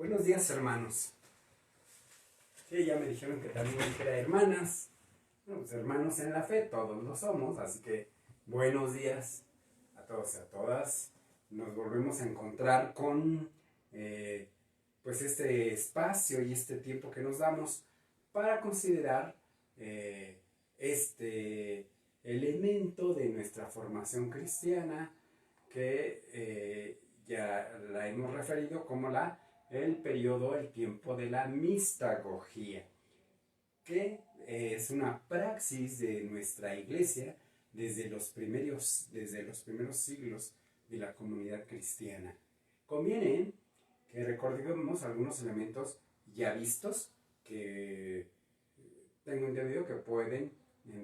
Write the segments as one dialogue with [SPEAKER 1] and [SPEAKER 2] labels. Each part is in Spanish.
[SPEAKER 1] Buenos días, hermanos. Sí, ya me dijeron que también dijera hermanas. Bueno, pues hermanos en la fe, todos lo somos, así que buenos días a todos y a todas. Nos volvemos a encontrar con pues este espacio y este tiempo que nos damos para considerar este elemento de nuestra formación cristiana que ya la hemos referido como el periodo, el tiempo de la mistagogía, que es una praxis de nuestra iglesia desde los primeros siglos de la comunidad cristiana. Conviene que recordemos algunos elementos ya vistos que tengo entendido que pueden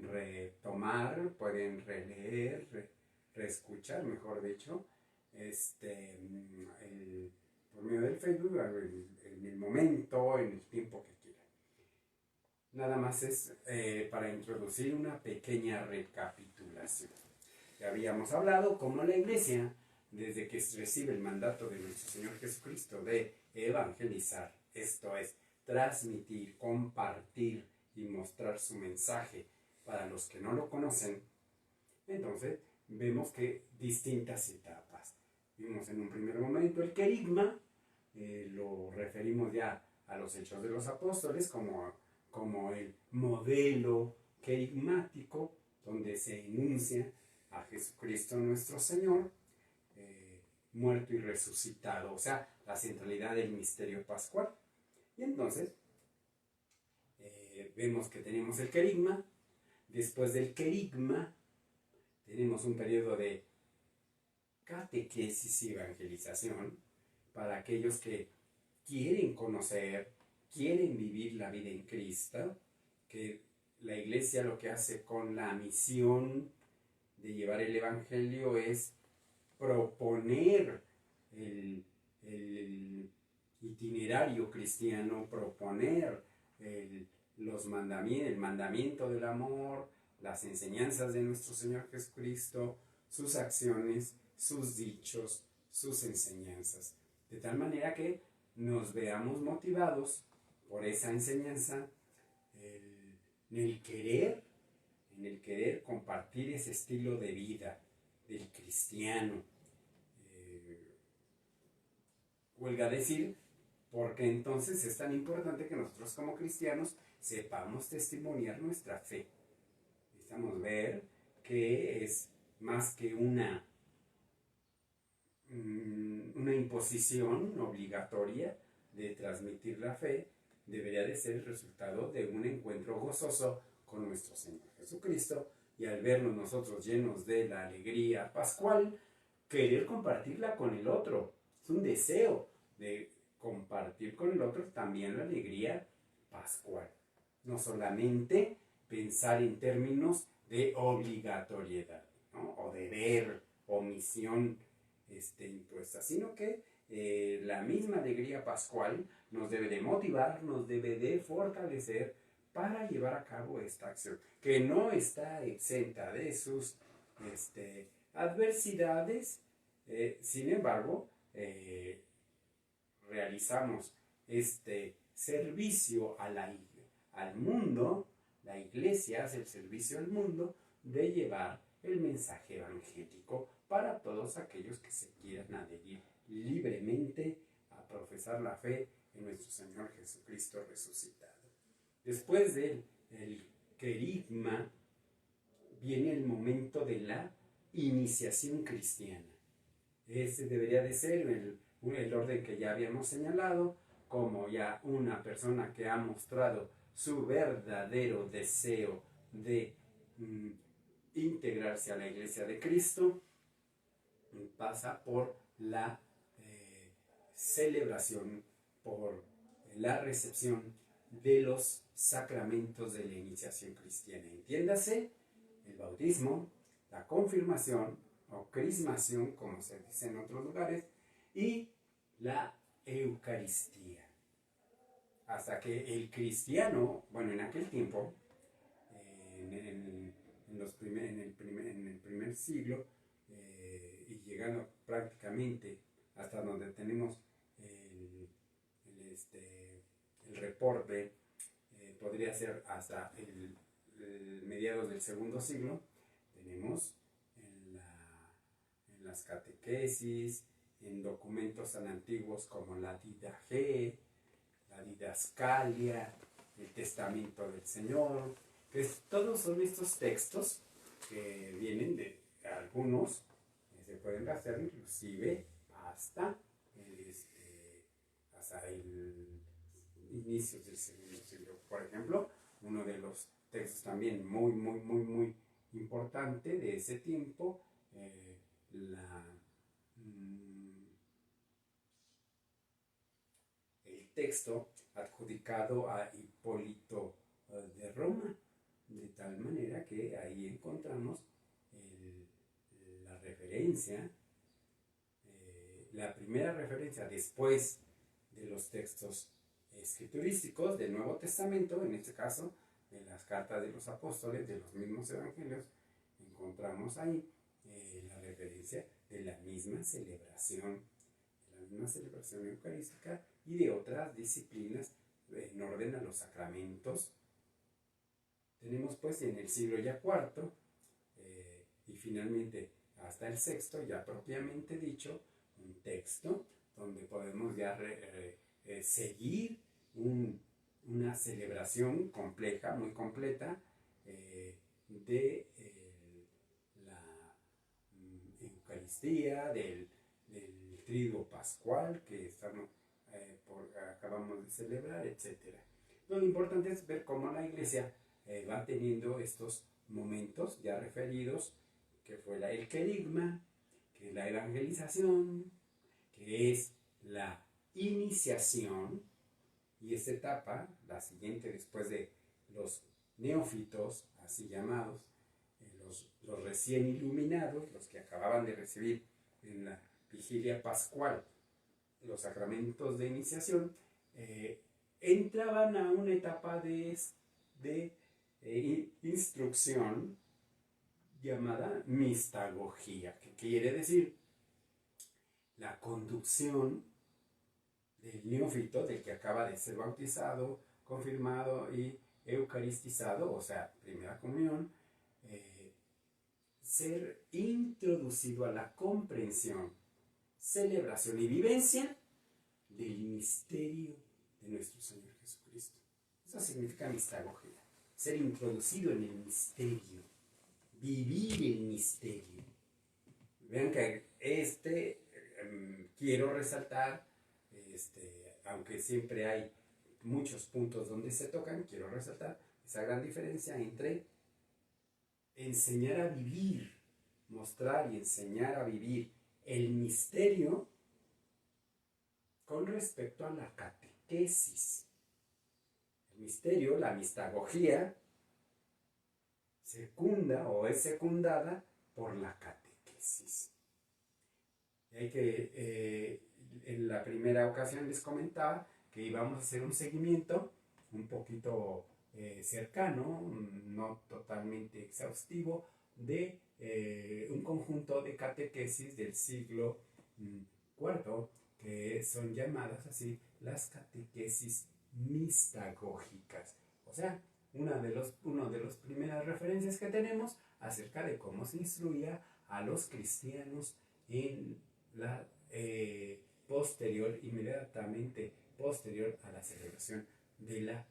[SPEAKER 1] retomar, pueden releer, reescuchar, mejor dicho, por medio del Facebook, en el momento, en el tiempo que quieran. Nada más es para introducir una pequeña recapitulación. Ya habíamos hablado cómo la iglesia, desde que recibe el mandato de nuestro Señor Jesucristo de evangelizar, esto es, transmitir, compartir y mostrar su mensaje para los que no lo conocen, entonces vemos que distintas etapas. Vimos en un primer momento el querigma, lo referimos ya a los Hechos de los Apóstoles como el modelo querigmático donde se enuncia a Jesucristo nuestro Señor, muerto y resucitado, o sea, la centralidad del misterio pascual. Y entonces vemos que tenemos el querigma. Después del querigma tenemos un periodo de catequesis y evangelización para aquellos que quieren conocer, quieren vivir la vida en Cristo, que la iglesia lo que hace con la misión de llevar el evangelio es proponer el itinerario cristiano, proponer el mandamiento del amor, las enseñanzas de nuestro Señor Jesucristo, sus acciones, sus dichos, sus enseñanzas, de tal manera que nos veamos motivados por esa enseñanza en el querer compartir ese estilo de vida del cristiano. Huelga decir, porque entonces es tan importante que nosotros como cristianos sepamos testimoniar nuestra fe. Necesitamos ver que es más que una imposición obligatoria de transmitir la fe, debería de ser el resultado de un encuentro gozoso con nuestro Señor Jesucristo, y al vernos nosotros llenos de la alegría pascual, querer compartirla con el otro. Es un deseo de compartir con el otro también la alegría pascual. No solamente pensar en términos de obligatoriedad, ¿no? O deber o misión impuesta, sino que la misma alegría pascual nos debe de motivar, nos debe de fortalecer para llevar a cabo esta acción, que no está exenta de sus adversidades. Sin embargo, realizamos este servicio al mundo. La iglesia hace el servicio al mundo de llevar el mensaje evangélico para todos aquellos que se quieran adherir libremente a profesar la fe en nuestro Señor Jesucristo resucitado. Después del querigma viene el momento de la iniciación cristiana. Ese debería de ser el orden que ya habíamos señalado, como ya una persona que ha mostrado su verdadero deseo de integrarse a la iglesia de Cristo, pasa por la celebración, por la recepción de los sacramentos de la iniciación cristiana. Entiéndase, el bautismo, la confirmación o crismación, como se dice en otros lugares, y la Eucaristía. Hasta que el cristiano, bueno, en aquel tiempo, en el primer siglo, y llegando prácticamente hasta donde tenemos el el reporte podría ser hasta el mediados del segundo siglo. Tenemos en las catequesis, en documentos tan antiguos como la Didache, la Didascalia, el Testamento del Señor, que todos son estos textos que vienen de algunos, que se pueden rastrear inclusive hasta el inicios del segundo siglo. Por ejemplo, uno de los textos también muy importante de ese tiempo, el texto adjudicado a Hipólito de Roma, de tal manera que ahí encontramos la referencia, la primera referencia después de los textos escriturísticos del Nuevo Testamento, en este caso de las cartas de los apóstoles, de los mismos evangelios. Encontramos ahí la referencia de la misma celebración eucarística y de otras disciplinas en orden a los sacramentos. Tenemos pues en el siglo ya IV y finalmente hasta el sexto, ya propiamente dicho, un texto donde podemos ya seguir una celebración compleja, muy completa, de la Eucaristía, del Triduo Pascual que acabamos de celebrar, etc. Lo importante es ver cómo la Iglesia va teniendo estos momentos ya referidos, que fue el querigma, que es la evangelización, que es la iniciación, y esta etapa, la siguiente después de los neófitos, así llamados, los recién iluminados, los que acababan de recibir en la vigilia pascual los sacramentos de iniciación, entraban a una etapa de instrucción llamada mistagogía, que quiere decir la conducción del neófito, del que acaba de ser bautizado, confirmado y eucaristizado, o sea, primera comunión, ser introducido a la comprensión, celebración y vivencia del misterio de nuestro Señor Jesucristo. Eso significa mistagogía, ser introducido en el misterio, vivir el misterio. Vean que quiero resaltar, aunque siempre hay muchos puntos donde se tocan, quiero resaltar esa gran diferencia entre enseñar a vivir, mostrar y enseñar a vivir el misterio con respecto a la catequesis. El misterio, la mistagogía, secunda o es secundada por la catequesis. Hay que, en la primera ocasión les comentaba que íbamos a hacer un seguimiento un poquito cercano, no totalmente exhaustivo, de un conjunto de catequesis del siglo IV, que son llamadas así las catequesis mistagógicas. O sea, una de las primeras referencias que tenemos acerca de cómo se instruía a los cristianos en la inmediatamente posterior a la celebración de la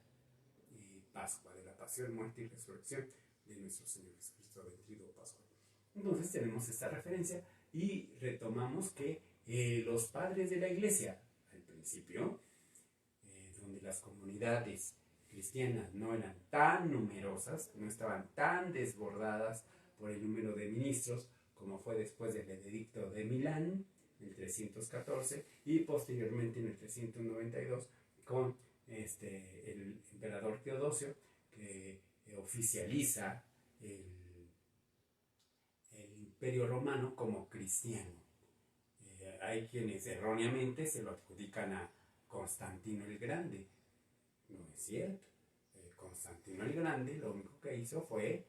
[SPEAKER 1] Pascua, de la pasión, muerte y resurrección de nuestro Señor Jesucristo, del Triduo Pascual. Entonces tenemos esta referencia y retomamos que los padres de la Iglesia, al principio, donde las comunidades cristianas no eran tan numerosas, no estaban tan desbordadas por el número de ministros, como fue después del Edicto de Milán, en el 314, y posteriormente en el 392, con el emperador Teodosio, que oficializa el Imperio Romano como cristiano. Hay quienes erróneamente se lo adjudican a Constantino el Grande. No es cierto. Constantino el Grande lo único que hizo fue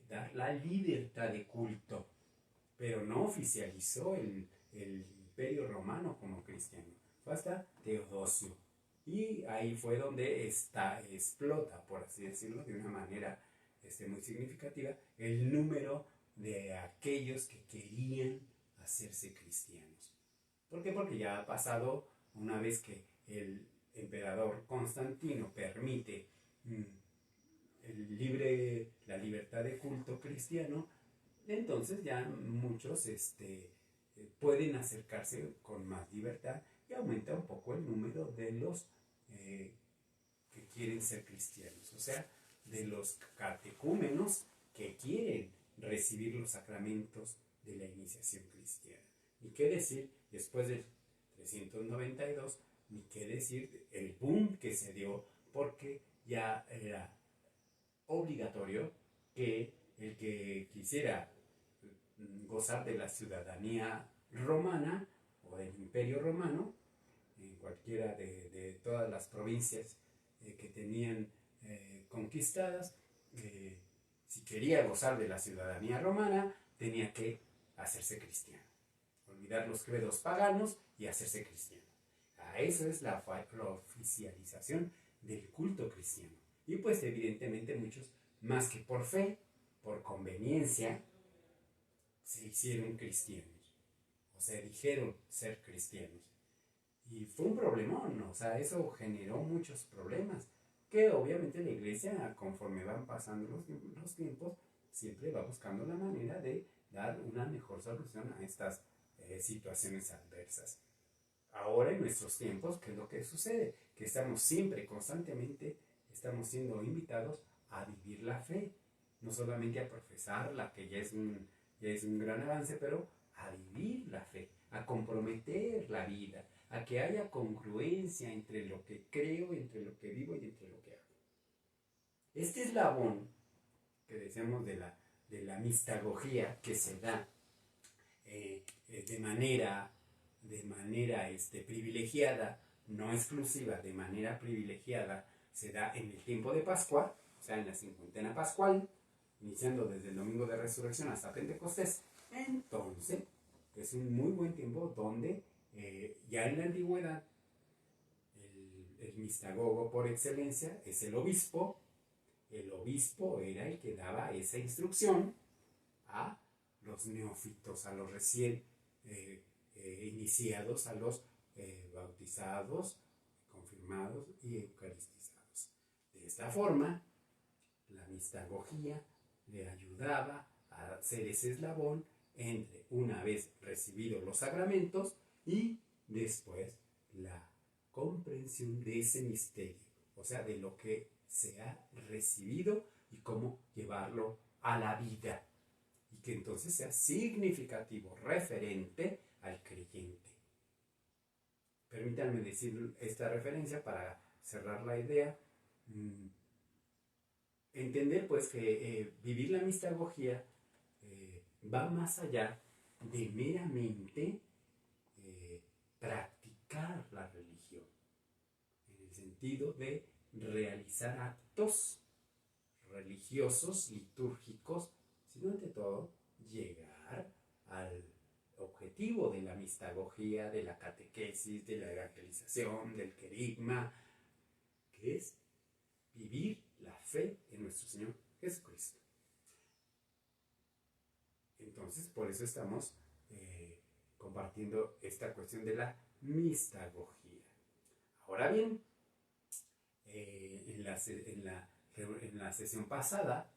[SPEAKER 1] dar la libertad de culto, pero no oficializó el Imperio Romano como cristiano. Fue hasta Teodosio Y ahí fue donde explota, por así decirlo, de una manera muy significativa, el número de aquellos que querían hacerse cristianos. ¿Por qué? Porque ya ha pasado, una vez que el emperador Constantino permite la libertad de culto cristiano, entonces ya muchos pueden acercarse con más libertad y aumenta un poco el número de los que quieren ser cristianos, o sea, de los catecúmenos que quieren recibir los sacramentos de la iniciación cristiana. Ni qué decir, después del 392, ni qué decir el boom que se dio, porque ya era obligatorio que el que quisiera gozar de la ciudadanía romana o del imperio romano, en cualquiera de todas las provincias que tenían conquistadas, si quería gozar de la ciudadanía romana, tenía que hacerse cristiano, olvidar los credos paganos y hacerse cristiano. A eso es la oficialización del culto cristiano. Y pues evidentemente muchos, más que por fe, por conveniencia, se hicieron cristianos, o se dijeron ser cristianos. Y fue un problemón, o sea, eso generó muchos problemas, que obviamente la iglesia, conforme van pasando los tiempos, siempre va buscando la manera de dar una mejor solución a estas situaciones adversas. Ahora en nuestros tiempos, ¿qué es lo que sucede? Que estamos siempre, constantemente, estamos siendo invitados a vivir la fe, no solamente a profesarla, que ya es un gran avance, pero a vivir la fe, a comprometer la vida, a que haya congruencia entre lo que creo, entre lo que vivo y entre lo que hago. Este eslabón que decíamos de la mistagogía que se da de manera privilegiada, no exclusiva, de manera privilegiada, se da en el tiempo de Pascua, o sea, en la cincuentena pascual, iniciando desde el domingo de resurrección hasta Pentecostés. Entonces, es un muy buen tiempo donde ya en la antigüedad el mistagogo por excelencia es el obispo. El obispo era el que daba esa instrucción a los neófitos, a los recién iniciados, a los bautizados, confirmados y eucaristizados. De esta forma, la mistagogía le ayudaba a hacer ese eslabón entre, una vez recibidos los sacramentos, y después la comprensión de ese misterio, o sea, de lo que se ha recibido y cómo llevarlo a la vida, y que entonces sea significativo, referente al creyente. Permítanme decir esta referencia para cerrar la idea. Entender pues que vivir la mistagogía va más allá de meramente practicar la religión, en el sentido de realizar actos religiosos, litúrgicos, sino ante todo llegar al objetivo de la mistagogía, de la catequesis, de la evangelización, del querigma, que es vivir la fe en nuestro Señor Jesucristo. Entonces, por eso estamos compartiendo esta cuestión de la mistagogía. Ahora bien, en la sesión pasada,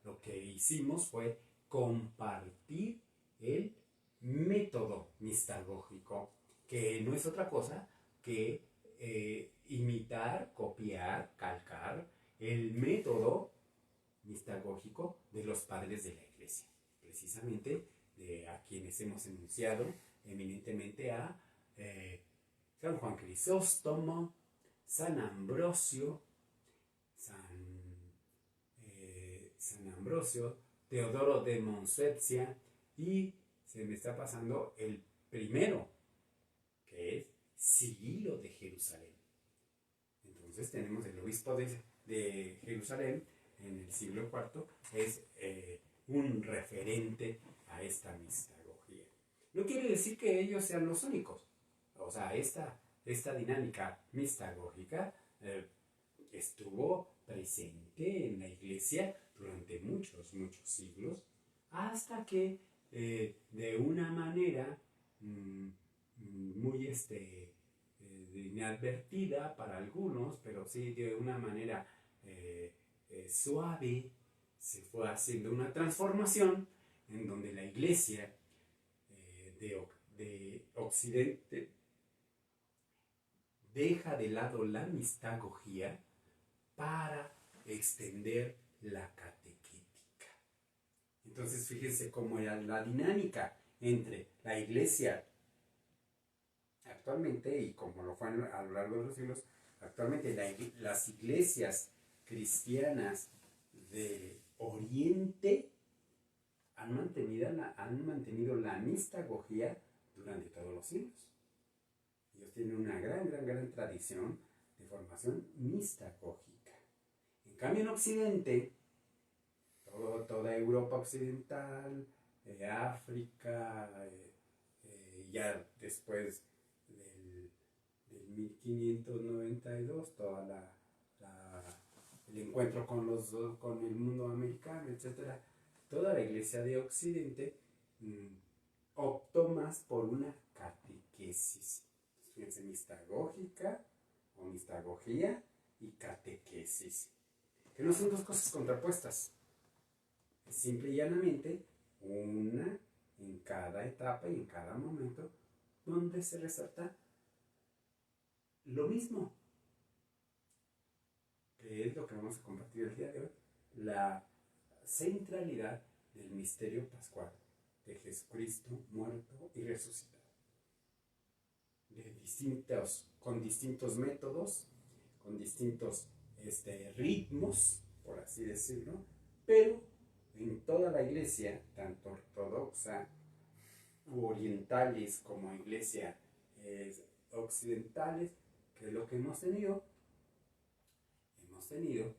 [SPEAKER 1] lo que hicimos fue compartir el método mistagógico, que no es otra cosa que imitar, copiar, calcar el método mistagógico de los padres de la Iglesia, precisamente a quienes hemos enunciado eminentemente a San Juan Crisóstomo, San Ambrosio, San Ambrosio, Teodoro de Monsuecia, y se me está pasando el primero, que es Cirilo de Jerusalén. Entonces tenemos el obispo de Jerusalén en el siglo IV, es un referente a esta mistagogía. No quiere decir que ellos sean los únicos. O sea, esta esta dinámica mistagógica estuvo presente en la iglesia durante muchos siglos, hasta que de una manera muy inadvertida para algunos, pero sí de una manera suave, se fue haciendo una transformación en donde la iglesia de Occidente deja de lado la mistagogía para extender la catequética. Entonces fíjense cómo era la dinámica entre la iglesia actualmente, y como lo fue a lo largo de los siglos, actualmente las iglesias cristianas de Oriente han mantenido la mistagogía durante todos los siglos. Ellos tienen una gran tradición de formación mistagógica. En cambio, en Occidente, toda Europa occidental, África, ya después del 1592, el encuentro con el mundo americano, etc., toda la iglesia de Occidente optó más por una catequesis. Fíjense, mistagógica o mistagogía y catequesis, que no son dos cosas contrapuestas. Es simple y llanamente una en cada etapa y en cada momento donde se resalta lo mismo, que es lo que vamos a compartir el día de hoy: la centralidad del misterio pascual de Jesucristo muerto y resucitado, con distintos métodos, con distintos ritmos, por así decirlo, pero en toda la iglesia, tanto ortodoxa u orientales como iglesia occidentales, que es lo que hemos tenido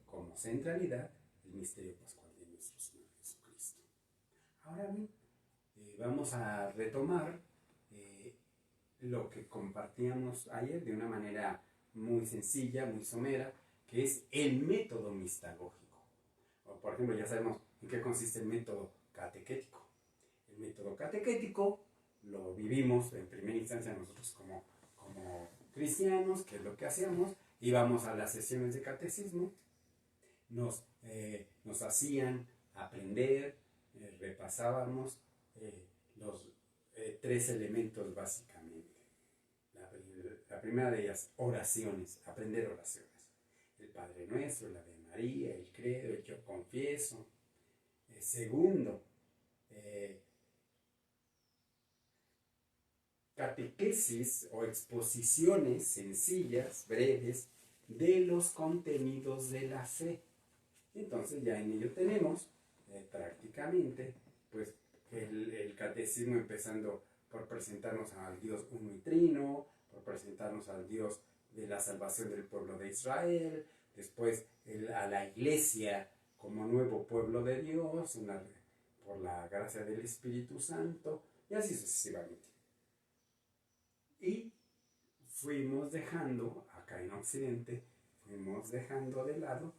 [SPEAKER 1] como centralidad el misterio pascual de nuestro Señor Jesucristo. Ahora bien, vamos a retomar lo que compartíamos ayer de una manera muy sencilla, muy somera, que es el método mistagógico. Por ejemplo, ya sabemos en qué consiste el método catequético. El método catequético lo vivimos en primera instancia nosotros como cristianos, que es lo que hacíamos. Íbamos a las sesiones de catecismo, nos hacían aprender, repasábamos los 3 elementos básicamente. La primera de ellas, oraciones, aprender oraciones. El Padre Nuestro, la Ave María, el Credo, el Yo Confieso. Segundo, catequesis o exposiciones sencillas, breves, de los contenidos de la fe. Entonces ya en ello tenemos prácticamente pues el catecismo, empezando por presentarnos al Dios uno y trino, por presentarnos al Dios de la salvación del pueblo de Israel, después a la iglesia como nuevo pueblo de Dios, por la gracia del Espíritu Santo, y así sucesivamente. Y fuimos dejando, acá en Occidente, de lado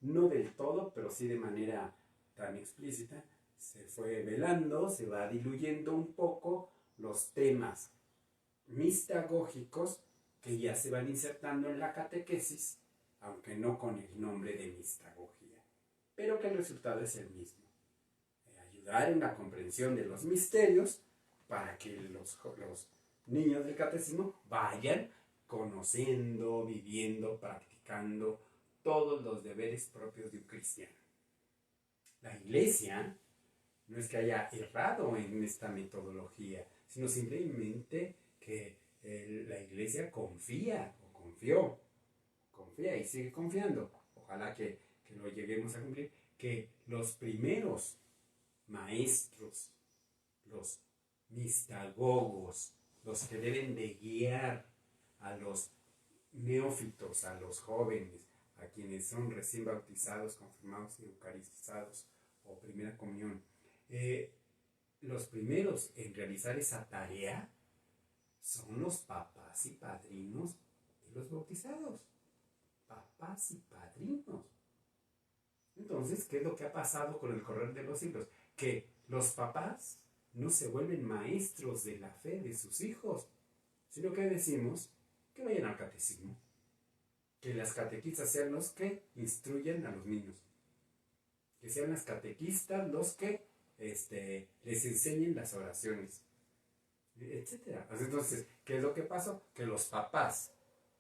[SPEAKER 1] no del todo, pero sí de manera tan explícita, se fue velando, se va diluyendo un poco los temas mistagógicos que ya se van insertando en la catequesis, aunque no con el nombre de mistagogía, pero que el resultado es el mismo: ayudar en la comprensión de los misterios para que los niños del catecismo vayan conociendo, viviendo, practicando todos los deberes propios de un cristiano. La iglesia no es que haya errado en esta metodología, sino simplemente que la iglesia confía y sigue confiando. Ojalá que lo lleguemos a cumplir, que los primeros maestros, los mistagogos, los que deben de guiar a los neófitos, a los jóvenes, a quienes son recién bautizados, confirmados y eucaristizados o primera comunión, los primeros en realizar esa tarea son los papás y padrinos de los bautizados. Papás y padrinos. Entonces, ¿qué es lo que ha pasado con el correr de los siglos? Que los papás no se vuelven maestros de la fe de sus hijos, sino que decimos que vayan al catecismo, que las catequistas sean los que instruyen a los niños, que sean las catequistas los que les enseñen las oraciones, etcétera. Entonces, ¿qué es lo que pasó? Que los papás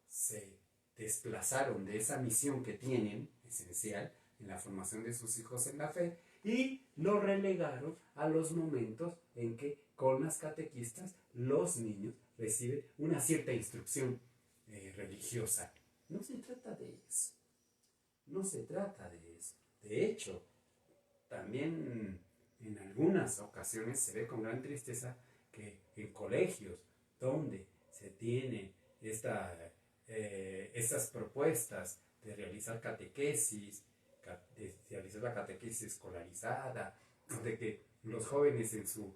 [SPEAKER 1] se desplazaron de esa misión que tienen, esencial, en la formación de sus hijos en la fe, y lo relegaron a los momentos en que con las catequistas los niños reciben una cierta instrucción religiosa. No se trata de eso. No se trata de eso. De hecho, también en algunas ocasiones se ve con gran tristeza que en colegios donde se tiene estas propuestas de realizar catequesis, de realizar la catequesis escolarizada, de que los jóvenes en su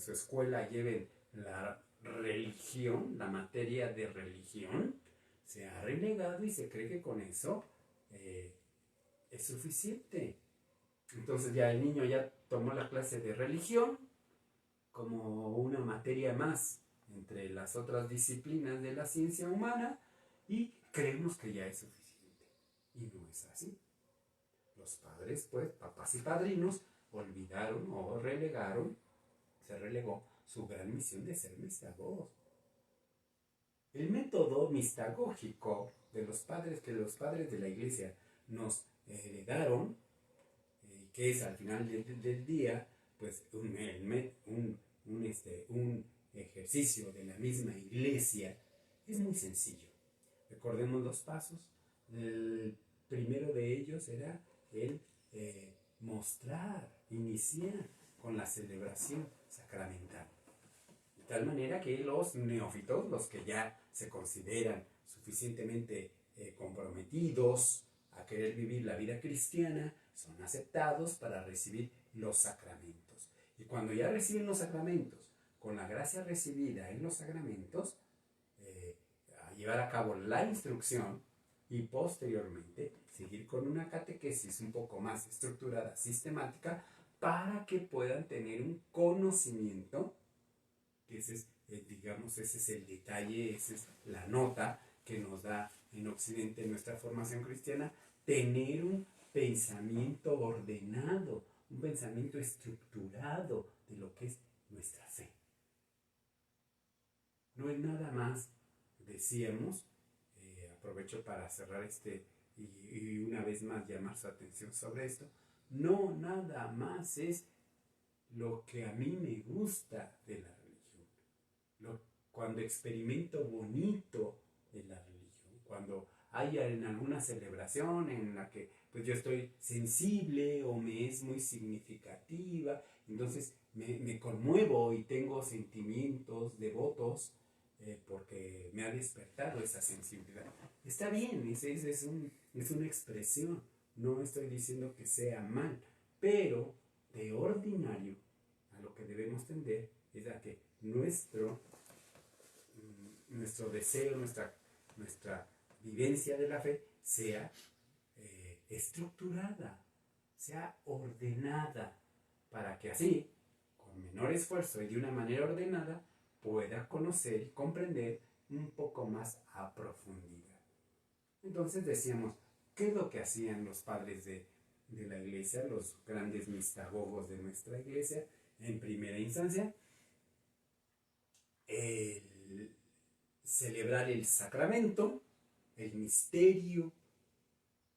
[SPEAKER 1] escuela lleven la religión, la materia de religión, se ha relegado y se cree que con eso es suficiente. Entonces ya el niño ya tomó la clase de religión como una materia más entre las otras disciplinas de la ciencia humana y creemos que ya es suficiente. Y no es así. Los padres, pues, papás y padrinos, olvidaron o se relegó su gran misión de ser mistagogos. El método mistagógico de los padres que los padres de la iglesia nos heredaron, que es al final del día, pues un ejercicio de la misma iglesia, es muy sencillo. Recordemos los pasos. El primero de ellos era el iniciar con la celebración sacramental. De tal manera que los neófitos, los que ya se consideran suficientemente comprometidos a querer vivir la vida cristiana, son aceptados para recibir los sacramentos. Y cuando ya reciben los sacramentos, con la gracia recibida en los sacramentos, a llevar a cabo la instrucción y posteriormente seguir con una catequesis un poco más estructurada, sistemática, para que puedan tener un conocimiento, que ese es el detalle, esa es la nota que nos da en Occidente nuestra formación cristiana, tener un pensamiento ordenado, un pensamiento estructurado de lo que es nuestra fe. No es nada más, decíamos, aprovecho para cerrar y una vez más llamar su atención sobre esto, no nada más es lo que a mí me gusta de la religión, cuando experimento bonito de la religión, cuando haya en alguna celebración en la que pues yo estoy sensible o me es muy significativa, entonces me conmuevo y tengo sentimientos devotos porque me ha despertado esa sensibilidad. Está bien, es una expresión, no estoy diciendo que sea mal, pero de ordinario a lo que debemos tender es a que nuestro deseo, nuestra vivencia de la fe sea estructurada, sea ordenada, para que así, con menor esfuerzo y de una manera ordenada, pueda conocer y comprender un poco más a profundidad. Entonces decíamos, ¿qué es lo que hacían los padres de la iglesia, los grandes mistagogos de nuestra iglesia? En primera instancia, celebrar el sacramento, el misterio,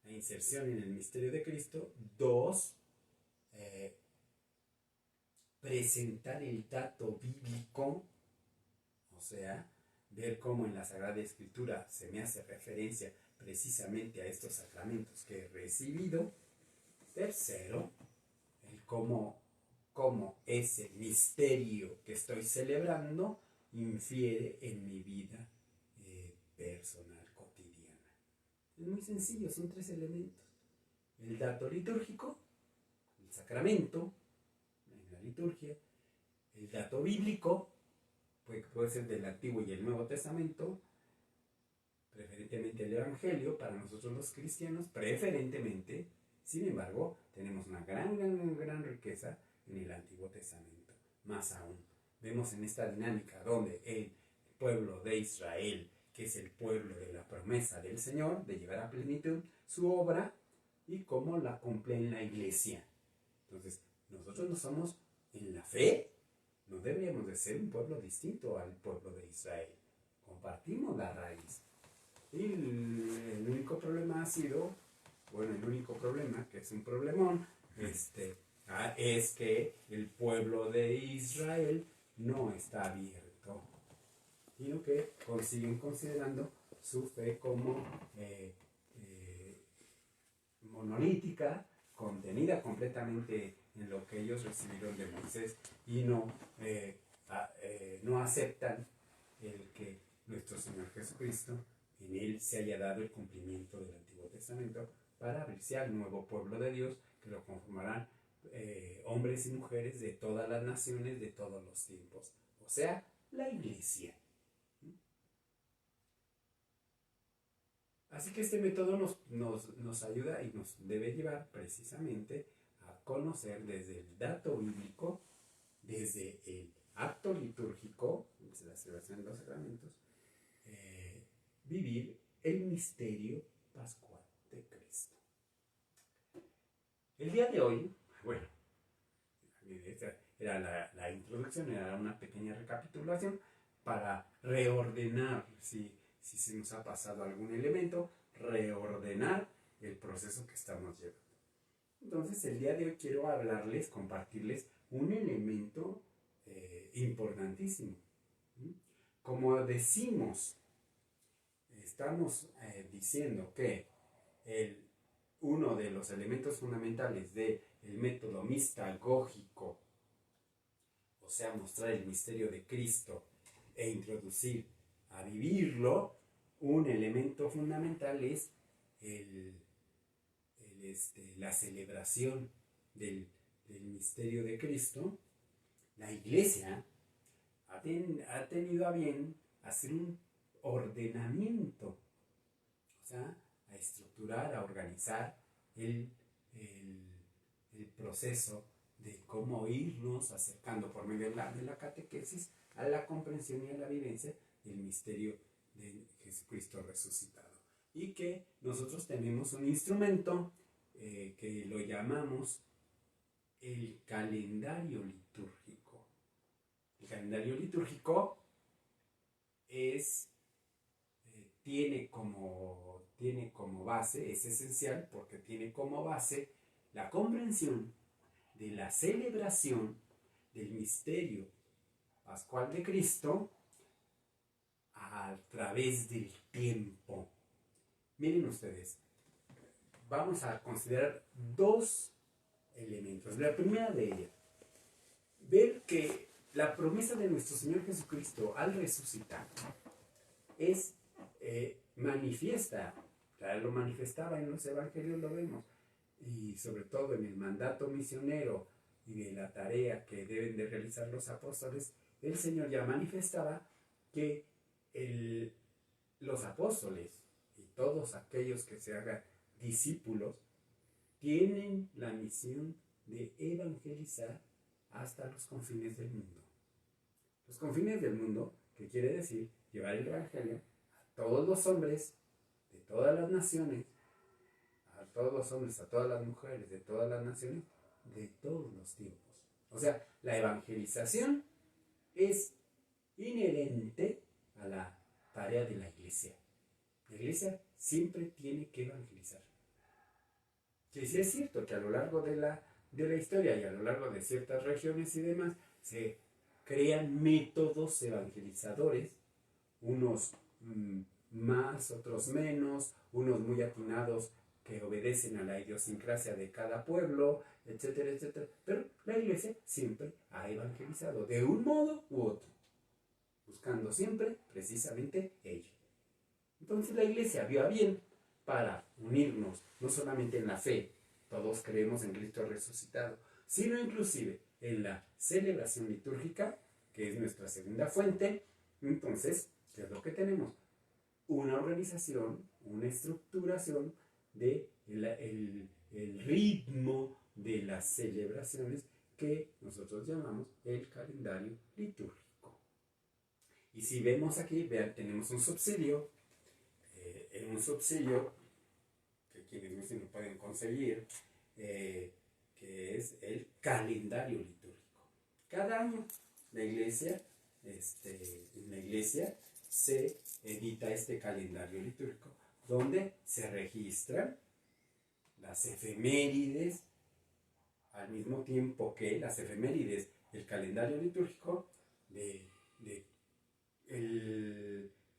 [SPEAKER 1] la inserción en el misterio de Cristo. 2, presentar el dato bíblico, o sea, ver cómo en la Sagrada Escritura se me hace referencia precisamente a estos sacramentos que he recibido. 3, el cómo ese misterio que estoy celebrando infiere en mi vida personal, cotidiana. Es muy sencillo, son 3 elementos. El dato litúrgico, el sacramento, en la liturgia, el dato bíblico, puede ser del Antiguo y el Nuevo Testamento, preferentemente el Evangelio para nosotros los cristianos, preferentemente. Sin embargo, tenemos una gran riqueza en el Antiguo Testamento. Más aún, vemos en esta dinámica donde el pueblo de Israel, que es el pueblo de la promesa del Señor, de llevar a plenitud su obra, y cómo la cumple en la iglesia. Entonces, nosotros no somos en la fe, no deberíamos de ser un pueblo distinto al pueblo de Israel. Compartimos la raíz. Y el único problema ha sido, el único problema, que es un problemón, es que el pueblo de Israel no está abierto, sino que siguen considerando su fe como monolítica, contenida completamente en lo que ellos recibieron de Moisés, y no aceptan el que nuestro Señor Jesucristo, en Él se haya dado el cumplimiento del Antiguo Testamento para abrirse al nuevo pueblo de Dios, que lo conformarán hombres y mujeres de todas las naciones, de todos los tiempos, o sea, la iglesia. Así que este método nos ayuda y nos debe llevar precisamente a conocer desde el dato bíblico, desde el acto litúrgico, desde la celebración de los sacramentos, vivir el misterio pascual de Cristo. El día de hoy, esta era la introducción, era una pequeña recapitulación para reordenar, si se nos ha pasado algún elemento, reordenar el proceso que estamos llevando. Entonces, el día de hoy quiero compartirles un elemento importantísimo. Como decimos, estamos diciendo que uno de los elementos fundamentales del método mistagógico, o sea, mostrar el misterio de Cristo e introducir a vivirlo, un elemento fundamental es la celebración del misterio de Cristo. La Iglesia ha tenido a bien hacer un ordenamiento, o sea, a estructurar, a organizar el proceso de cómo irnos acercando por medio de la catequesis a la comprensión y a la vivencia del misterio de Jesucristo resucitado. Y que nosotros tenemos un instrumento que lo llamamos el calendario litúrgico. El calendario litúrgico tiene como base, es esencial porque tiene como base la comprensión de la celebración del misterio pascual de Cristo a través del tiempo. Miren ustedes, vamos a considerar dos elementos. La primera de ellas, ver que la promesa de nuestro Señor Jesucristo al resucitar es manifiesta, lo manifestaba en los evangelios, lo vemos, y sobre todo en el mandato misionero y de la tarea que deben de realizar los apóstoles. El Señor ya manifestaba que los apóstoles y todos aquellos que se hagan discípulos tienen la misión de evangelizar hasta los confines del mundo. Los confines del mundo, que quiere decir llevar el evangelio a todos los hombres de todas las naciones, a todos los hombres, a todas las mujeres de todas las naciones, de todos los tiempos. O sea, la evangelización es inherente a la tarea de la iglesia. La iglesia siempre tiene que evangelizar. Que sí es cierto que a lo largo de la historia y a lo largo de ciertas regiones y demás, se crean métodos evangelizadores, unos más, otros menos, unos muy atinados que obedecen a la idiosincrasia de cada pueblo, etcétera, etcétera. Pero la iglesia siempre ha evangelizado de un modo u otro, buscando siempre precisamente ello. Entonces la iglesia vio a bien para unirnos, no solamente en la fe, todos creemos en Cristo resucitado, sino inclusive en la celebración litúrgica, que es nuestra segunda fuente. Entonces, ¿qué es lo que tenemos? Una organización, una estructuración de el ritmo de las celebraciones que nosotros llamamos el calendario litúrgico. Y si vemos aquí, vean, tenemos un subsidio, que quienes no pueden conseguir, que es el calendario litúrgico. Cada año en la iglesia se edita este calendario litúrgico donde se registran las efemérides al mismo tiempo que las efemérides del calendario litúrgico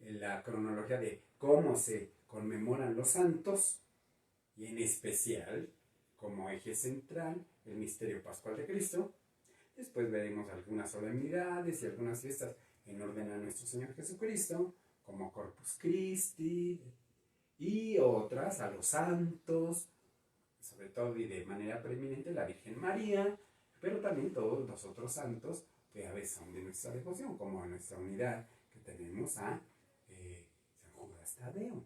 [SPEAKER 1] la cronología de cómo se conmemoran los santos y en especial como eje central el misterio pascual de Cristo. Después veremos algunas solemnidades y algunas fiestas en orden a nuestro Señor Jesucristo, como Corpus Christi, y otras a los santos, sobre todo y de manera preeminente la Virgen María, pero también todos los otros santos que a veces son de nuestra devoción, como en nuestra unidad que tenemos a San Judas Tadeo.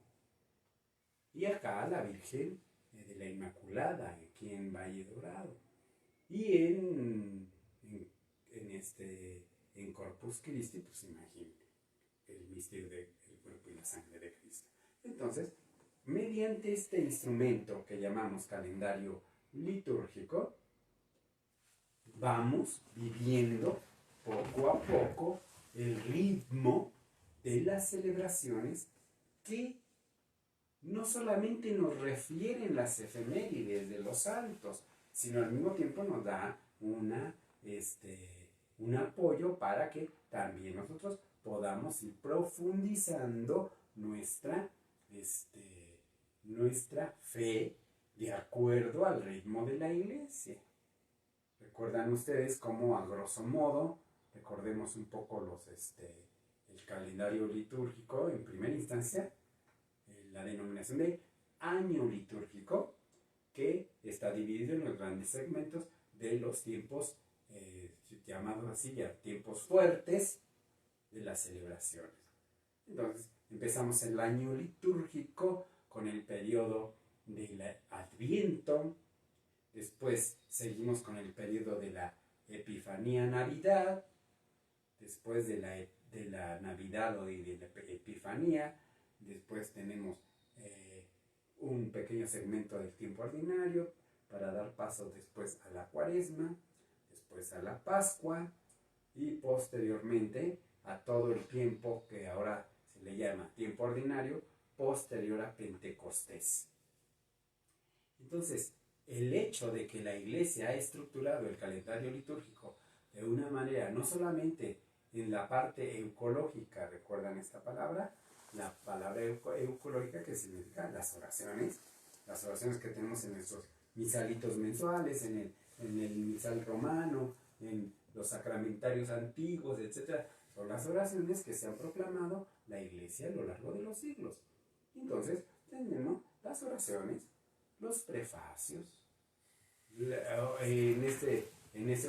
[SPEAKER 1] Y acá la Virgen de la Inmaculada, aquí en Valle Dorado. Y en Corpus Christi, pues imagínate, el misterio del cuerpo y la sangre de Cristo. Entonces, mediante este instrumento que llamamos calendario litúrgico, vamos viviendo poco a poco el ritmo de las celebraciones que no solamente nos refieren las efemérides de los santos, sino al mismo tiempo nos da un apoyo para que también nosotros podamos ir profundizando nuestra fe de acuerdo al ritmo de la iglesia. ¿Recuerdan ustedes cómo, a grosso modo, recordemos un poco el calendario litúrgico en primera instancia, la denominación de año litúrgico, que está dividido en los grandes segmentos de los tiempos, llamados así ya, tiempos fuertes de las celebraciones? Entonces, empezamos el año litúrgico con el periodo del Adviento, después seguimos con el periodo de la Epifanía Navidad, después de la Navidad o de la Epifanía, después tenemos un pequeño segmento del tiempo ordinario para dar paso después a la Cuaresma, después a la Pascua y posteriormente a todo el tiempo que ahora se le llama tiempo ordinario, posterior a Pentecostés. Entonces, el hecho de que la Iglesia ha estructurado el calendario litúrgico de una manera, no solamente en la parte eucológica, ¿recuerdan esta palabra? La palabra eucológica, que significa las oraciones que tenemos en nuestros misalitos mensuales, en el misal romano, en los sacramentarios antiguos, etc. Son las oraciones que se han proclamado la Iglesia a lo largo de los siglos. Entonces, tenemos las oraciones, los prefacios. En este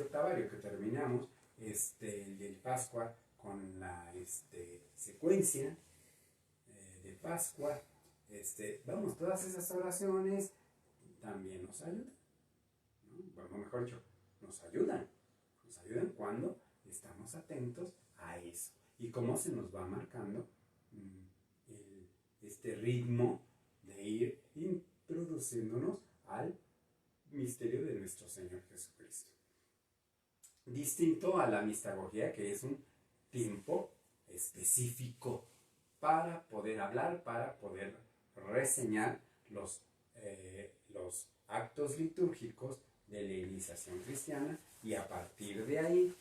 [SPEAKER 1] octavario que terminamos, el de Pascua, con la secuencia de Pascua, vamos, todas esas oraciones también nos ayudan, ¿no? Bueno, mejor dicho, nos ayudan cuando estamos atentos a eso y cómo se nos va marcando este ritmo de ir introduciéndonos al misterio de nuestro Señor Jesucristo. Distinto a la mistagogía, que es un tiempo específico para poder hablar, para poder reseñar los actos litúrgicos de la iniciación cristiana y a partir de ahí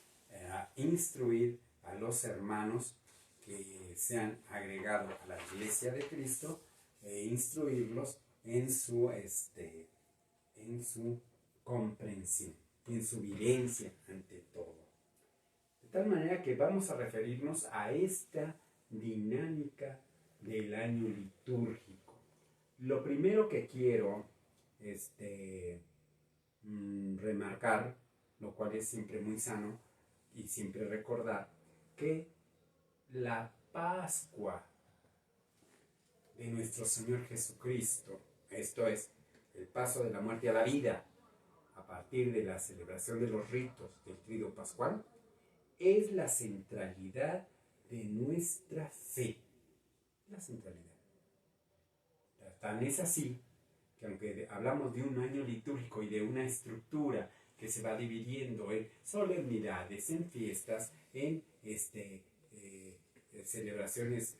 [SPEAKER 1] instruir a los hermanos que se han agregado a la Iglesia de Cristo e instruirlos en su comprensión, en su vivencia ante todo. De tal manera que vamos a referirnos a esta dinámica del año litúrgico. Lo primero que quiero remarcar, lo cual es siempre muy sano, y siempre recordar que la Pascua de nuestro Señor Jesucristo, esto es, el paso de la muerte a la vida, a partir de la celebración de los ritos del Triduo Pascual, es la centralidad de nuestra fe. La centralidad. Tan es así que aunque hablamos de un año litúrgico y de una estructura que se va dividiendo en solemnidades, en fiestas, en celebraciones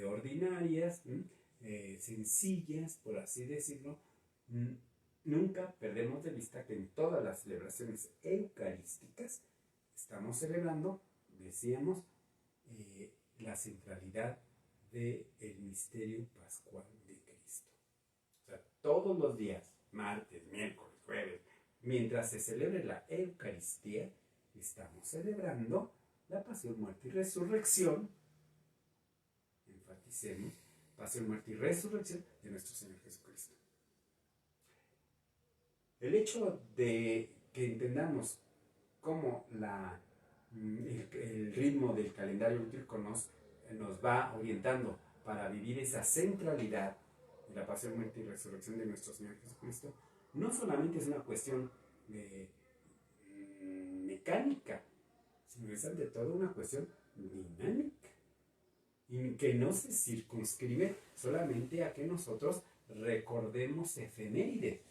[SPEAKER 1] ordinarias, sencillas, por así decirlo, nunca perdemos de vista que en todas las celebraciones eucarísticas estamos celebrando, decíamos, la centralidad del misterio pascual de Cristo. O sea, todos los días, martes, miércoles, jueves, mientras se celebre la Eucaristía, estamos celebrando la pasión, muerte y resurrección, enfaticemos, pasión, muerte y resurrección de nuestro Señor Jesucristo. El hecho de que entendamos cómo el ritmo del calendario litúrgico nos va orientando para vivir esa centralidad de la pasión, muerte y resurrección de nuestro Señor Jesucristo, no solamente es una cuestión mecánica, sino es ante todo una cuestión dinámica, y que no se circunscribe solamente a que nosotros recordemos efemérides,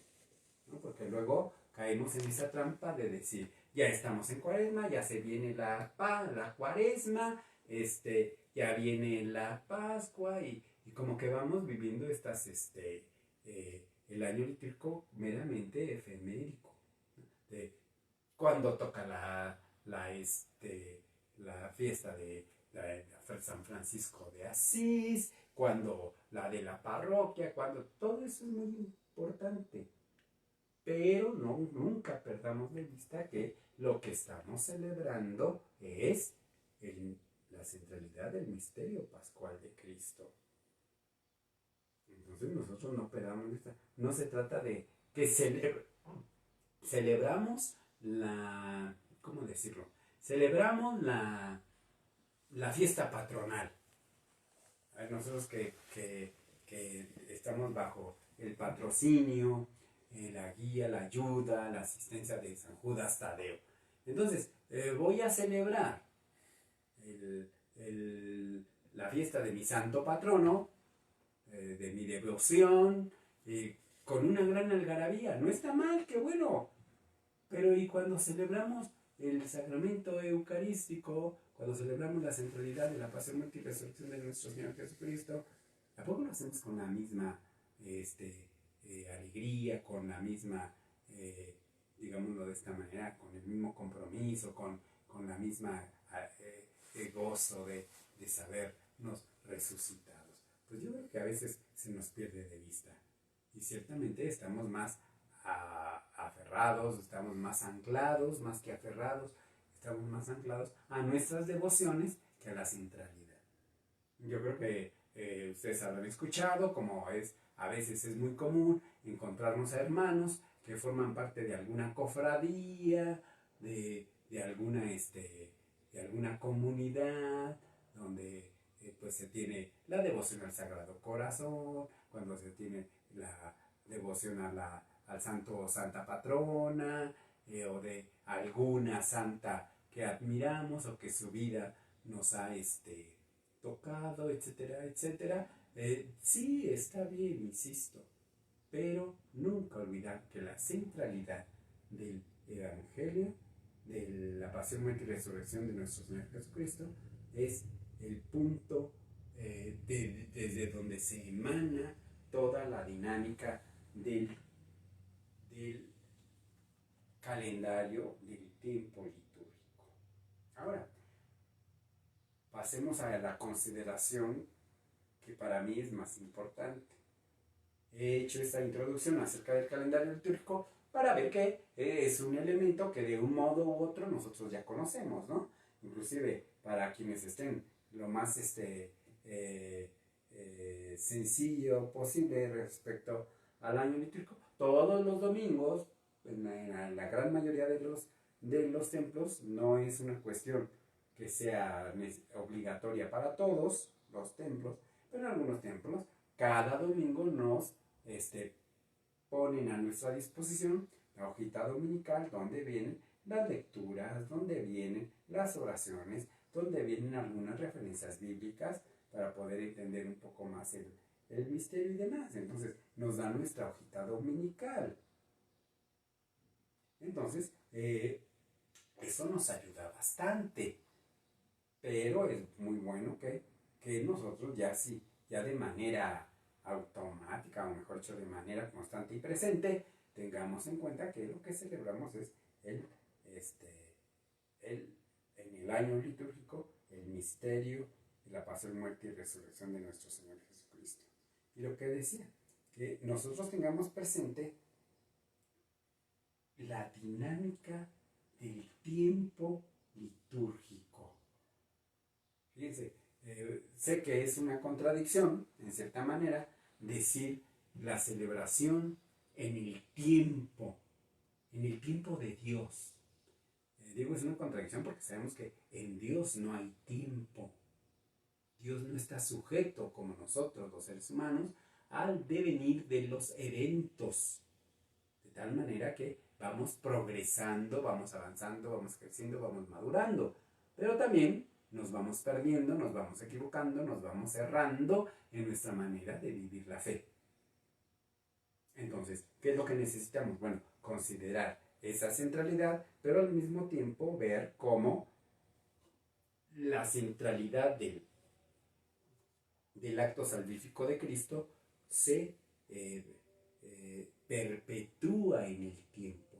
[SPEAKER 1] ¿no? Porque luego caemos en esa trampa de decir, ya estamos en Cuaresma, ya se viene la Cuaresma, ya viene la Pascua, y como que vamos viviendo estas, el año litúrgico meramente efemérico, de cuando toca la fiesta de San Francisco de Asís, cuando la de la parroquia, cuando todo eso es muy importante. Pero nunca perdamos de vista que lo que estamos celebrando es la centralidad del misterio pascual de Cristo. Entonces nosotros no perdamos de vista. No se trata de que celebramos ¿cómo decirlo? Celebramos la fiesta patronal. Nosotros que estamos bajo el patrocinio, la guía, la ayuda, la asistencia de San Judas Tadeo. Entonces, voy a celebrar la fiesta de mi santo patrono, de mi devoción, con una gran algarabía. No está mal, qué bueno. Pero y cuando celebramos el sacramento eucarístico, cuando celebramos la centralidad de la pasión, muerte y resurrección de nuestro Señor Jesucristo, ¿a poco lo hacemos con la misma alegría, con la misma, digámoslo de esta manera, con el mismo compromiso, con la misma gozo de sabernos resucitados? Pues yo creo que a veces se nos pierde de vista, y ciertamente estamos más aferrados, estamos más anclados, más que aferrados, estamos más anclados a nuestras devociones que a la centralidad. Yo creo que ustedes habrán escuchado, como a veces es muy común encontrarnos a hermanos que forman parte de alguna cofradía, de alguna comunidad, donde pues se tiene la devoción al Sagrado Corazón, cuando se tiene la devoción al santo o santa patrona, o de alguna santa que admiramos o que su vida nos ha tocado, etcétera, etcétera. Sí, está bien, insisto, pero nunca olvidar que la centralidad del Evangelio, de la pasión, muerte y resurrección de nuestro Señor Jesucristo, es el punto desde donde se emana toda la dinámica del calendario del tiempo litúrgico. Ahora, pasemos a la consideración que para mí es más importante. He hecho esta introducción acerca del calendario litúrgico para ver que es un elemento que de un modo u otro nosotros ya conocemos, ¿no? Inclusive para quienes estén lo más sencillo posible respecto al año litúrgico, todos los domingos, en la gran mayoría de los de los templos no es una cuestión que sea obligatoria para todos los templos, pero en algunos templos cada domingo nos ponen a nuestra disposición la hojita dominical donde vienen las lecturas, donde vienen las oraciones, donde vienen algunas referencias bíblicas para poder entender un poco más el misterio y demás. Entonces nos da nuestra hojita dominical. Entonces, eso nos ayuda bastante, pero es muy bueno que nosotros ya de manera automática, o mejor dicho, de manera constante y presente, tengamos en cuenta que lo que celebramos es en el año litúrgico, el misterio de la pasión, muerte y resurrección de nuestro Señor Jesucristo. Y lo que decía, que nosotros tengamos presente la dinámica del tiempo litúrgico. Fíjense, sé que es una contradicción, en cierta manera, decir la celebración en el tiempo de Dios. Digo, es una contradicción porque sabemos que en Dios no hay tiempo. Dios no está sujeto, como nosotros, los seres humanos, al devenir de los eventos. De tal manera que vamos progresando, vamos avanzando, vamos creciendo, vamos madurando. Pero también nos vamos perdiendo, nos vamos equivocando, nos vamos errando en nuestra manera de vivir la fe. Entonces, ¿qué es lo que necesitamos? Bueno, considerar esa centralidad, pero al mismo tiempo ver cómo la centralidad del acto salvífico de Cristo se perpetúa en el tiempo.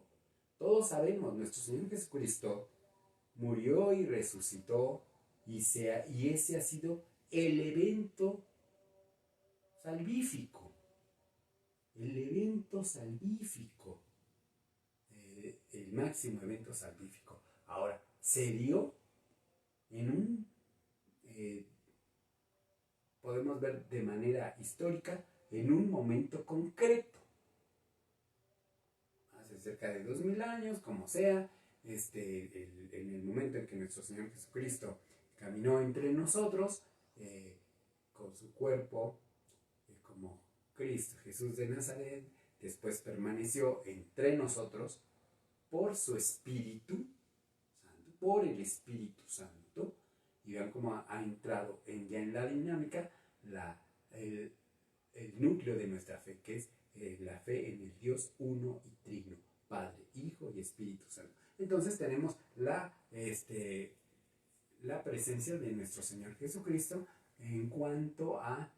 [SPEAKER 1] Todos sabemos, nuestro Señor Jesucristo murió y resucitó, y ese ha sido el evento salvífico. El evento salvífico. El máximo evento salvífico. Ahora, se dio en podemos ver de manera histórica, en un momento concreto. Hace cerca de 2000 años, como sea, en el momento en que nuestro Señor Jesucristo caminó entre nosotros, con su cuerpo, como Cristo Jesús de Nazaret, después permaneció entre nosotros por su Espíritu Santo, por el Espíritu Santo, y vean cómo ha entrado ya en la dinámica el núcleo de nuestra fe, que es la fe en el Dios uno y trino, Padre, Hijo y Espíritu Santo. Entonces tenemos la presencia de nuestro Señor Jesucristo en cuanto a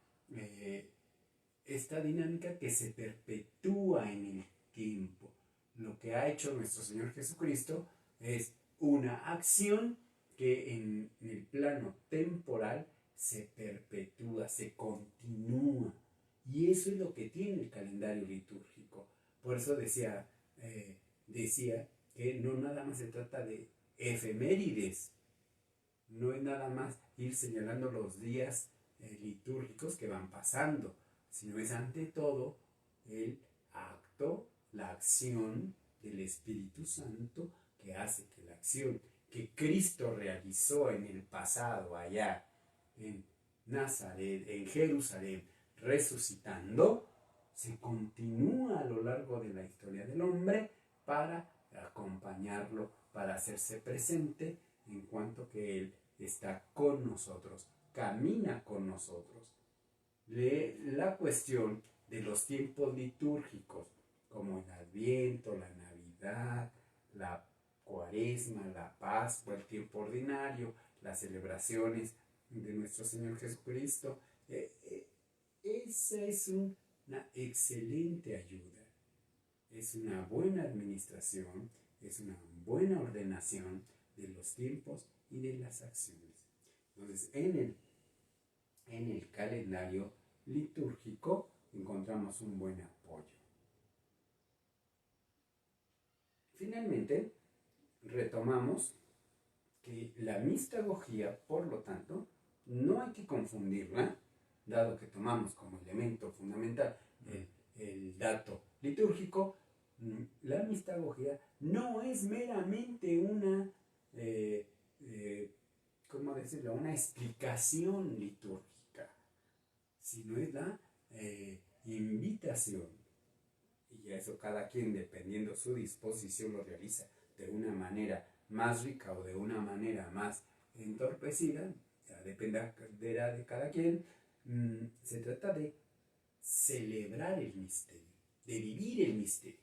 [SPEAKER 1] esta dinámica que se perpetúa en el tiempo. Lo que ha hecho nuestro Señor Jesucristo es una acción que en el plano temporal se perpetúa, se continúa. Y eso es lo que tiene el calendario litúrgico. Por eso decía que no nada más se trata de efemérides, no es nada más ir señalando los días litúrgicos que van pasando, sino es ante todo el acto, la acción del Espíritu Santo que hace que la acción que Cristo realizó en el pasado allá en Nazaret, en Jerusalén, resucitando, se continúa a lo largo de la historia del hombre para acompañarlo, para hacerse presente en cuanto que Él está con nosotros, camina con nosotros. La cuestión de los tiempos litúrgicos, como el Adviento, la Navidad, la Cuaresma, la Pascua, el tiempo ordinario, las celebraciones de nuestro Señor Jesucristo, esa es una excelente ayuda, es una buena administración, es una buena ordenación de los tiempos y de las acciones. Entonces, en el calendario litúrgico encontramos un buen apoyo. Finalmente, retomamos que la mistagogía, por lo tanto, no hay que confundirla, dado que tomamos como elemento fundamental el dato litúrgico, La mistagogía no es meramente una, ¿cómo decirlo?, una explicación litúrgica, sino es la invitación. Y eso cada quien, dependiendo su disposición, lo realiza de una manera más rica o de una manera más entorpecida, ya dependerá de cada quien. Se trata de celebrar el misterio, de vivir el misterio,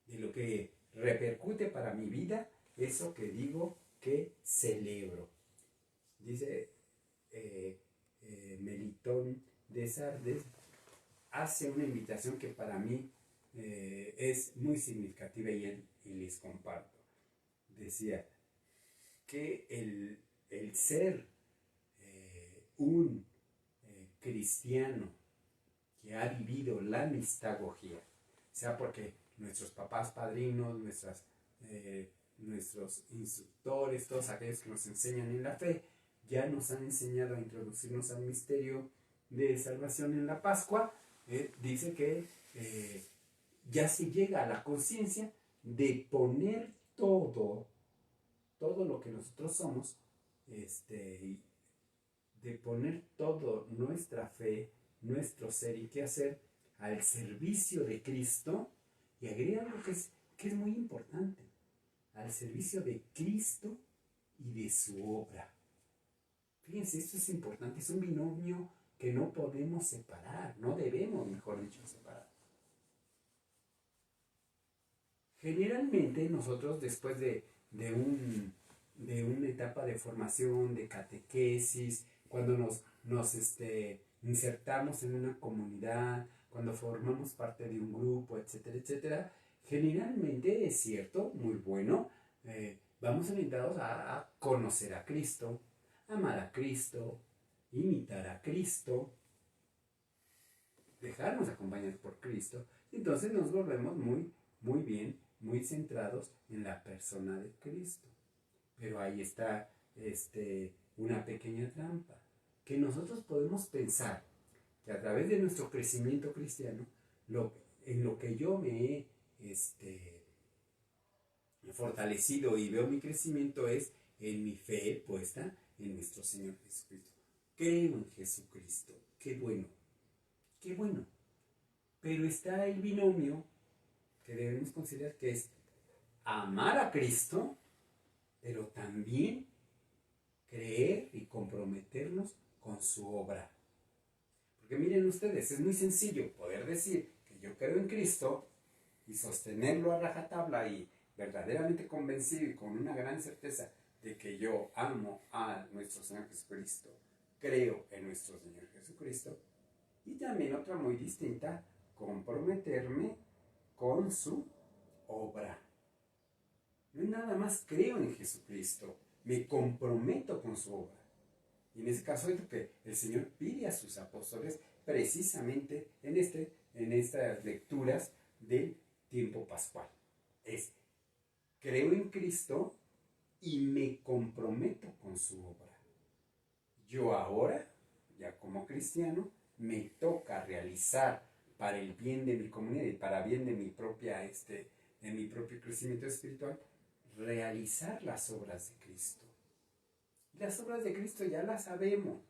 [SPEAKER 1] de lo que repercute para mi vida, eso que digo que celebro. Dice Melitón de Sardes, hace una invitación que para mí es muy significativa y les comparto. Decía que el ser un cristiano que ha vivido la mistagogía, sea porque nuestros papás padrinos, nuestros instructores, todos aquellos que nos enseñan en la fe, ya nos han enseñado a introducirnos al misterio de salvación en la Pascua, dice que ya se llega a la conciencia de poner todo lo que nosotros somos, de poner todo nuestra fe, nuestro ser y qué hacer al servicio de Cristo, y agrega algo que es muy importante, al servicio de Cristo y de su obra. Fíjense, esto es importante, es un binomio que no podemos separar, no debemos, mejor dicho, separar. Generalmente nosotros, después de una etapa de formación, de catequesis, cuando nos insertamos en una comunidad, cuando formamos parte de un grupo, etcétera, etcétera, generalmente es cierto, muy bueno, vamos orientados a conocer a Cristo, amar a Cristo, imitar a Cristo, dejarnos acompañar por Cristo. Entonces nos volvemos muy bien, muy centrados en la persona de Cristo. Pero ahí está una pequeña trampa, que nosotros podemos pensar que a través de nuestro crecimiento cristiano, en lo que yo me he fortalecido y veo mi crecimiento es en mi fe puesta en nuestro Señor Jesucristo. Creo en Jesucristo, qué bueno, qué bueno. Pero está el binomio que debemos considerar, que es amar a Cristo, pero también creer y comprometernos con su obra. Porque miren ustedes, es muy sencillo poder decir que yo creo en Cristo y sostenerlo a rajatabla y verdaderamente convencido y con una gran certeza de que yo amo a nuestro Señor Jesucristo, creo en nuestro Señor Jesucristo, y también otra muy distinta, comprometerme con su obra. No nada más creo en Jesucristo, me comprometo con su obra. Y en ese caso es lo que el Señor pide a sus apóstoles precisamente en estas lecturas del tiempo pascual. Es, creo en Cristo y me comprometo con su obra. Yo ahora, ya como cristiano, me toca realizar para el bien de mi comunidad y para bien de mi propio crecimiento espiritual, realizar las obras de Cristo. Las obras de Cristo ya las sabemos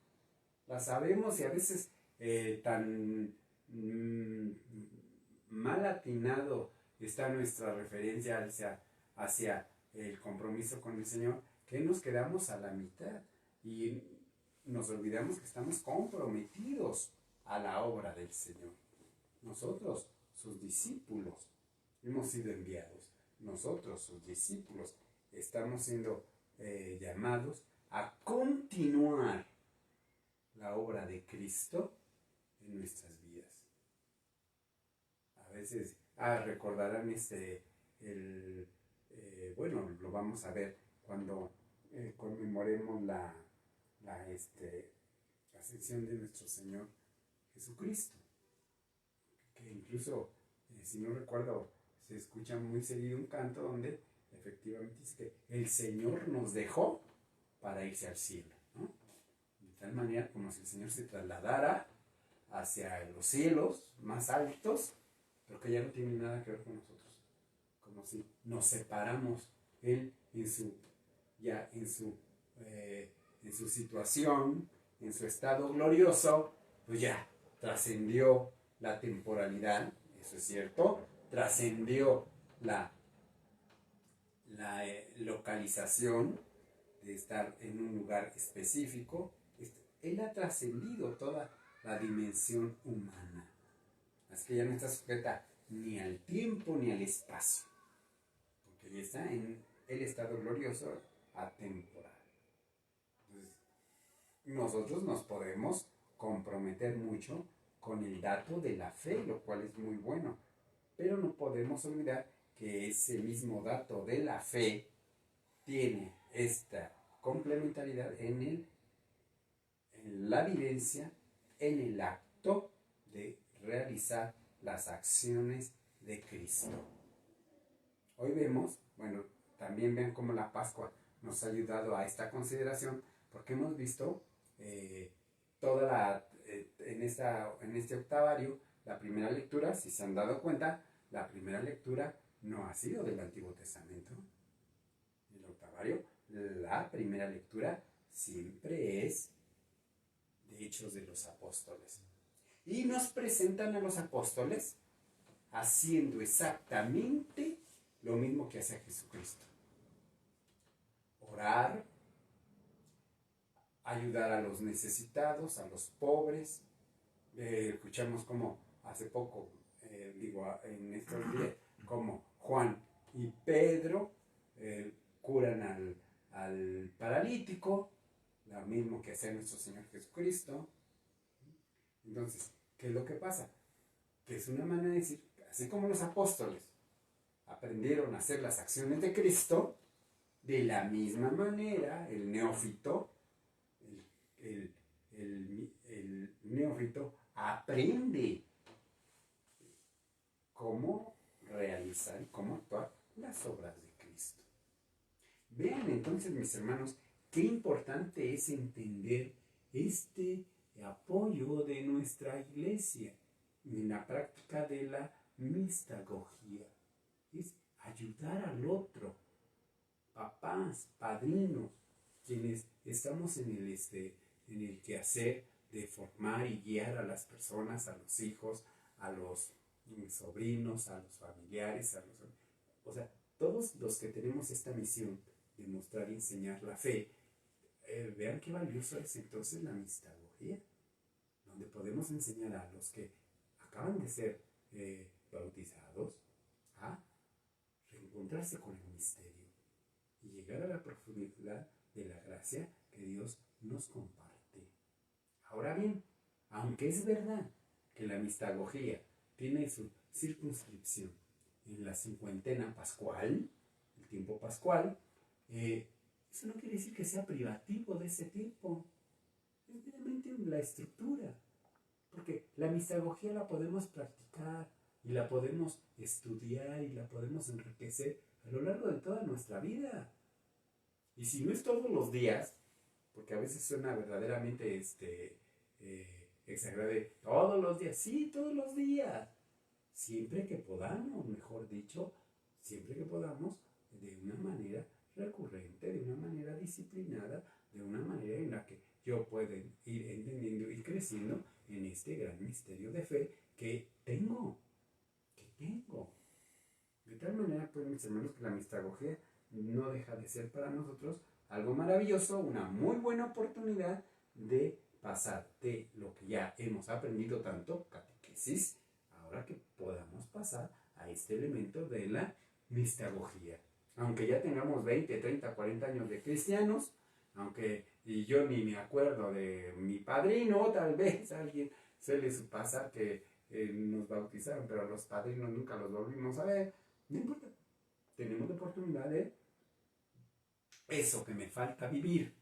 [SPEAKER 1] y a veces tan mal atinado está nuestra referencia hacia el compromiso con el Señor, que nos quedamos a la mitad y nos olvidamos que estamos comprometidos a la obra del Señor. Nosotros, sus discípulos, hemos sido enviados. Nosotros, sus discípulos, estamos siendo llamados a continuar la obra de Cristo en nuestras vidas. A veces, recordarán bueno, lo vamos a ver cuando conmemoremos la ascensión de nuestro Señor Jesucristo, que incluso, si no recuerdo, se escucha muy seguido un canto donde efectivamente dice que el Señor nos dejó para irse al cielo, ¿no? De tal manera como si el Señor se trasladara hacia los cielos más altos, pero que ya no tiene nada que ver con nosotros. como si nos separamos. Él en su, ya en su situación, en su estado glorioso, pues ya trascendió la temporalidad, eso es cierto, trascendió la localización de estar en un lugar específico. Él ha trascendido toda la dimensión humana. Así que ya no está sujeta ni al tiempo ni al espacio. Porque ya está en el estado glorioso atemporal. Entonces, nosotros nos podemos comprometer mucho con el dato de la fe, lo cual es muy bueno. Pero no podemos olvidar que ese mismo dato de la fe tiene esta complementariedad en la vivencia, en el acto de realizar las acciones de Cristo. Hoy vemos, bueno, también vean cómo la Pascua nos ha ayudado a esta consideración, porque hemos visto en este octavario, la primera lectura, si se han dado cuenta, la primera lectura no ha sido del Antiguo Testamento. El octavario, la primera lectura siempre es de Hechos de los Apóstoles. Y nos presentan a los apóstoles haciendo exactamente lo mismo que hace Jesucristo. Orar, ayudar a los necesitados, a los pobres. Escuchamos como hace poco, en estos días, como Juan y Pedro curan al paralítico, lo mismo que hace nuestro Señor Jesucristo. Entonces, ¿qué es lo que pasa? Que es una manera de decir, así como los apóstoles aprendieron a hacer las acciones de Cristo, de la misma manera el neófito, el neófito aprende cómo realizar y cómo actuar las obras de Cristo. Vean entonces, mis hermanos, qué importante es entender este apoyo de nuestra iglesia en la práctica de la mistagogía. Es ayudar al otro. Papás, padrinos, quienes estamos en el quehacer de formar y guiar a las personas, a los hijos, a los sobrinos, a los familiares, o sea, todos los que tenemos esta misión de mostrar y enseñar la fe, vean qué valioso es entonces la mistagogía, donde podemos enseñar a los que acaban de ser bautizados a reencontrarse con el misterio y llegar a la profundidad de la gracia que Dios nos comparte. Ahora bien, aunque es verdad que la mistagogía tiene su circunscripción en la cincuentena pascual, el tiempo pascual, eso no quiere decir que sea privativo de ese tiempo. Es meramente la estructura. Porque la mistagogía la podemos practicar y la podemos estudiar y la podemos enriquecer a lo largo de toda nuestra vida. Y si no es todos los días, porque a veces suena verdaderamente exagerado, todos los días, sí, todos los días. Siempre que podamos, mejor dicho, siempre que podamos, de una manera recurrente, de una manera disciplinada, de una manera en la que yo pueda ir entendiendo y creciendo en este gran misterio de fe que tengo. De tal manera, pues, mis hermanos, que la mistagogía no deja de ser para nosotros algo maravilloso, una muy buena oportunidad de pasar de lo que ya hemos aprendido tanto, catequesis, ahora que podamos pasar a este elemento de la mistagogía. Aunque ya tengamos 20, 30, 40 años de cristianos, y yo ni me acuerdo de mi padrino, tal vez alguien suele pasar que nos bautizaron, pero a los padrinos nunca los volvimos a ver. No importa, tenemos la oportunidad de eso que me falta vivir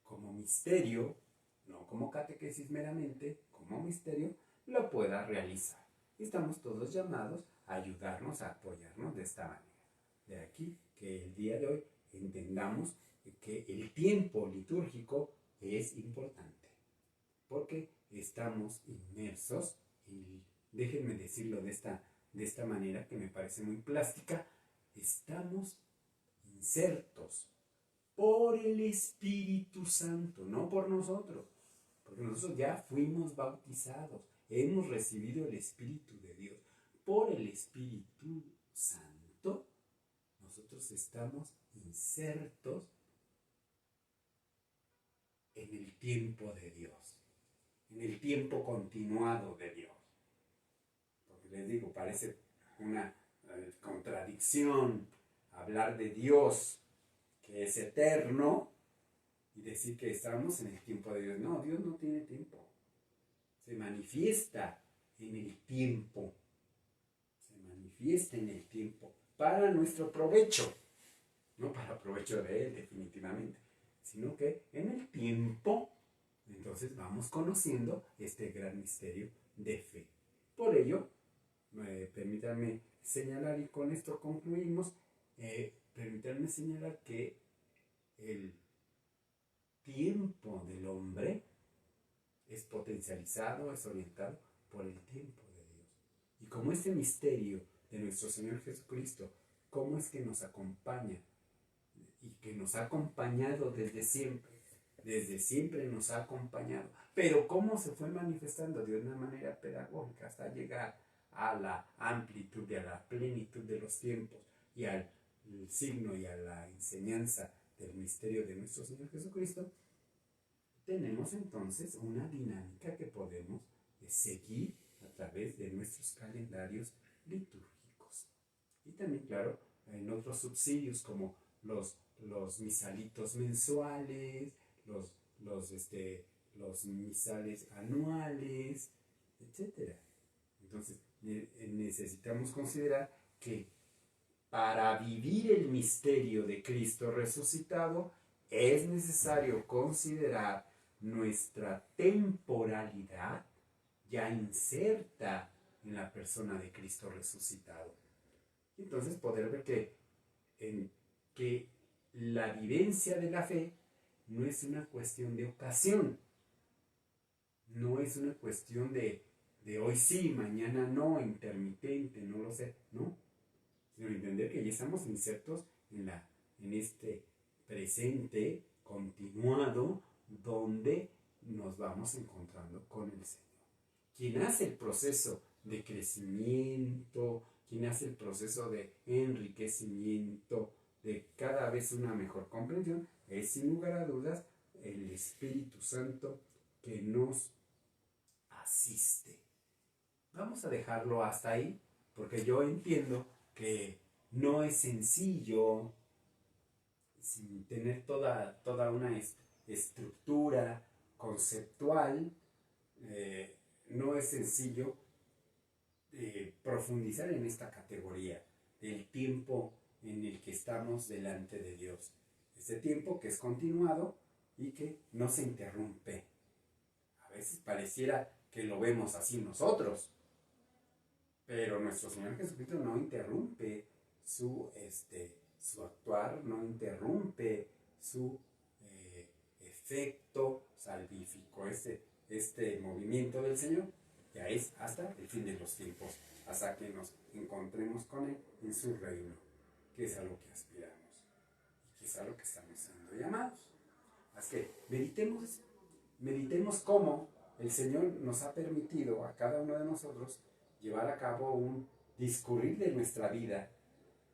[SPEAKER 1] como misterio, no como catequesis meramente, como misterio, lo pueda realizar. Y estamos todos llamados a ayudarnos, a apoyarnos de esta manera. De aquí que el día de hoy entendamos que el tiempo litúrgico es importante, porque estamos inmersos, y déjenme decirlo de esta manera que me parece muy plástica, estamos insertos por el Espíritu Santo, no por nosotros, porque nosotros ya fuimos bautizados, hemos recibido el Espíritu de Dios. Por el Espíritu Santo, nosotros estamos insertos en el tiempo de Dios, en el tiempo continuado de Dios. Porque les digo, parece una contradicción hablar de Dios que es eterno y decir que estamos en el tiempo de Dios. No, Dios no tiene tiempo. Se manifiesta en el tiempo. Se manifiesta en el tiempo para nuestro provecho. No para provecho de Él, definitivamente. Sino que en el tiempo, entonces vamos conociendo este gran misterio de fe. Por ello, permítanme señalar, y con esto concluimos, permítanme señalar que el tiempo del hombre es potencializado, es orientado por el tiempo de Dios. Y como este misterio de nuestro Señor Jesucristo, cómo es que nos acompaña y que nos ha acompañado desde siempre nos ha acompañado, pero cómo se fue manifestando de una manera pedagógica hasta llegar a la amplitud y a la plenitud de los tiempos y al signo y a la enseñanza del misterio de nuestro Señor Jesucristo, tenemos entonces una dinámica que podemos seguir a través de nuestros calendarios litúrgicos. Y también, claro, en otros subsidios como los misalitos mensuales, los misales anuales, etc. Entonces, necesitamos considerar que para vivir el misterio de Cristo resucitado es necesario considerar nuestra temporalidad ya inserta en la persona de Cristo resucitado. Entonces poder ver que la vivencia de la fe no es una cuestión de ocasión, no es una cuestión de hoy sí, mañana no, intermitente, no lo sé, no, sino entender que ya estamos insertos en este presente continuado donde nos vamos encontrando con el Señor. Quien hace el proceso de crecimiento, quien hace el proceso de enriquecimiento, de cada vez una mejor comprensión, es sin lugar a dudas el Espíritu Santo que nos asiste. Vamos a dejarlo hasta ahí, porque yo entiendo que no es sencillo, sin tener toda una estructura conceptual, no es sencillo profundizar en esta categoría del tiempo en el que estamos delante de Dios. Este tiempo que es continuado y que no se interrumpe. A veces pareciera que lo vemos así nosotros, pero nuestro Señor Jesucristo no interrumpe su actuar, no interrumpe su efecto salvífico. Este movimiento del Señor ya es hasta el fin de los tiempos, hasta que nos encontremos con Él en su reino, que es a lo que aspiramos y que es a lo que estamos siendo llamados. Así que meditemos cómo el Señor nos ha permitido a cada uno de nosotros llevar a cabo un discurrir de nuestra vida,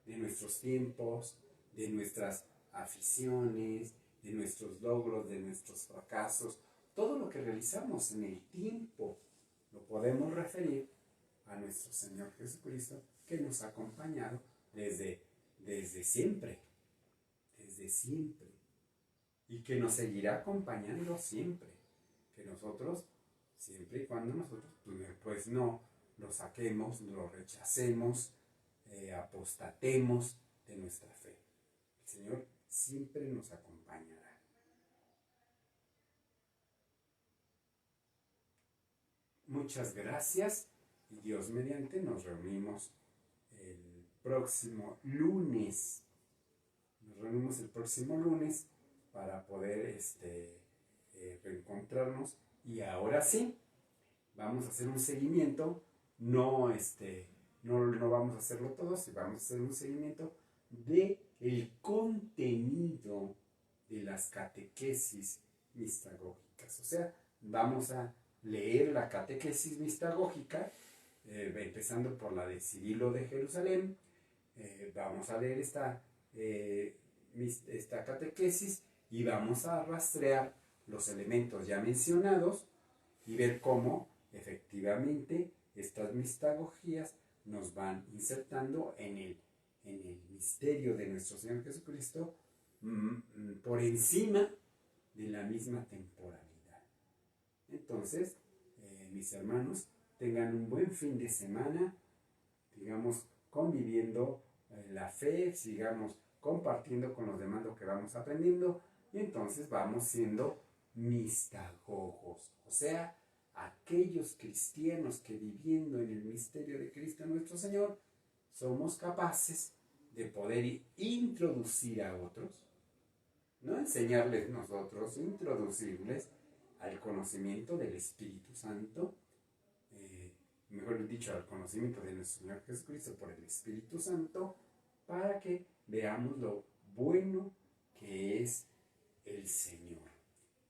[SPEAKER 1] de nuestros tiempos, de nuestras aficiones, de nuestros logros, de nuestros fracasos. Todo lo que realizamos en el tiempo lo podemos referir a nuestro Señor Jesucristo, que nos ha acompañado desde siempre, y que nos seguirá acompañando siempre. Que nosotros, siempre y cuando nosotros pues no lo saquemos, lo rechacemos, apostatemos de nuestra fe. El Señor siempre nos acompañará. Muchas gracias y Dios mediante nos reunimos el próximo lunes. Para poder reencontrarnos, y ahora sí vamos a hacer un seguimiento. No vamos a hacerlo todo, sí vamos a hacer un seguimiento de el contenido de las catequesis mistagógicas. O sea, vamos a leer la catequesis mistagógica, empezando por la de Cirilo de Jerusalén. Vamos a leer esta catequesis y vamos a rastrear los elementos ya mencionados y ver cómo efectivamente estas mistagogías nos van insertando en el misterio de nuestro Señor Jesucristo por encima de la misma temporalidad. Entonces, mis hermanos, tengan un buen fin de semana, sigamos conviviendo la fe, sigamos compartiendo con los demás lo que vamos aprendiendo, y entonces vamos siendo mistagogos, o sea, aquellos cristianos que viviendo en el misterio de Cristo nuestro Señor, somos capaces de poder introducir a otros, no enseñarles nosotros, introducirles al conocimiento del Espíritu Santo, mejor dicho, al conocimiento de nuestro Señor Jesucristo por el Espíritu Santo, para que veamos lo bueno que es el Señor.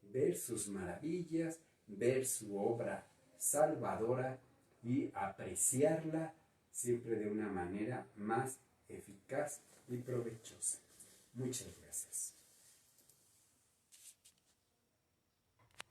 [SPEAKER 1] Ver sus maravillas, ver su obra salvadora y apreciarla siempre de una manera más eficaz y provechosa. Muchas gracias.